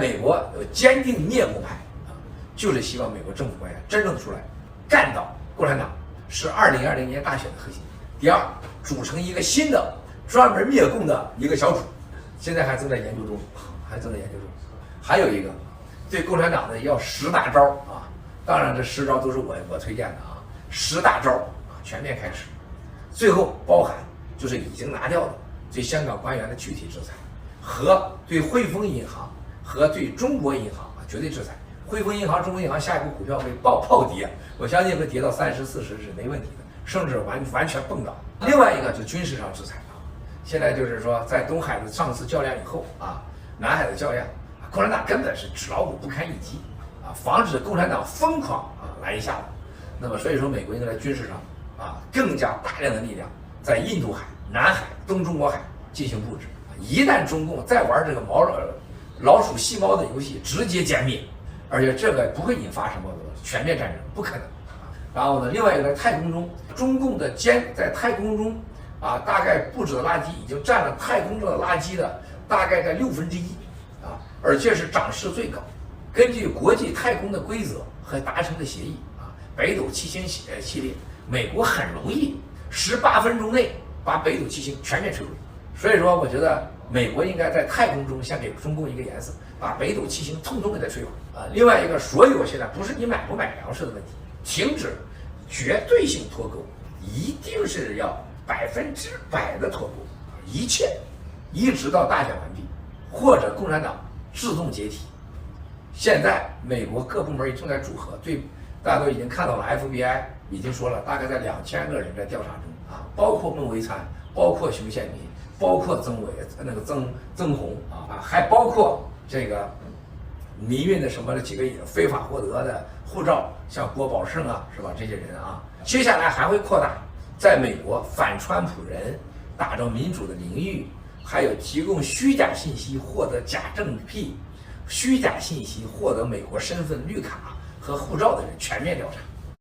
美国有坚定灭共派啊，就是希望美国政府官员真正出来干倒共产党，是2020年大选的核心。第二，组成一个新的专门灭共的一个小组，现在还正在研究中，还有一个，对共产党呢要10大招啊，当然这10招都是我推荐的啊，10大招啊全面开始。最后包含就是已经拿掉的对香港官员的具体制裁，和对汇丰银行和对中国银行啊绝对制裁。汇丰银行、中国银行下一步股票会暴跌，我相信会跌到30、40是没问题的，甚至完全蹦跶。另外一个是军事上制裁啊，现在就是说在东海的上次较量以后啊，南海的较量，共产党根本是纸老虎不堪一击啊，防止共产党疯狂来一下子。那么所以说，美国应该在军事上更加大量的力量在印度海、南海、东中国海进行布置。一旦中共再玩这个老鼠戏猫的游戏，直接歼灭，而且这个不会引发什么全面战争，不可能。然后呢，另外一个在太空中，中共的在太空中大概布置的垃圾已经占了太空中的垃圾的大概在1/6而且是涨势最高。根据国际太空的规则和达成的协议北斗七星系列，美国很容易18分钟内把北斗七星全面摧毁。所以说，我觉得美国应该在太空中先给中共一个颜色，把北斗七星统统给它摧毁另外一个，所有现在不是你买不买粮食的问题，停止绝对性脱钩，一定是要100%的脱钩，一切一直到大选完毕，或者共产党自动解体。现在美国各部门也正在组合，大家都已经看到了 FBI 已经说了，大概在2000个人在调查中包括孟维灿，包括熊宪民，包括曾红还包括这个民运的什么几个非法获得的护照，像郭宝胜是吧？这些人接下来还会扩大，在美国反川普人，打着民主的领域，还有提供虚假信息获得假证辟、虚假信息获得美国身份绿卡和护照的人全面调查。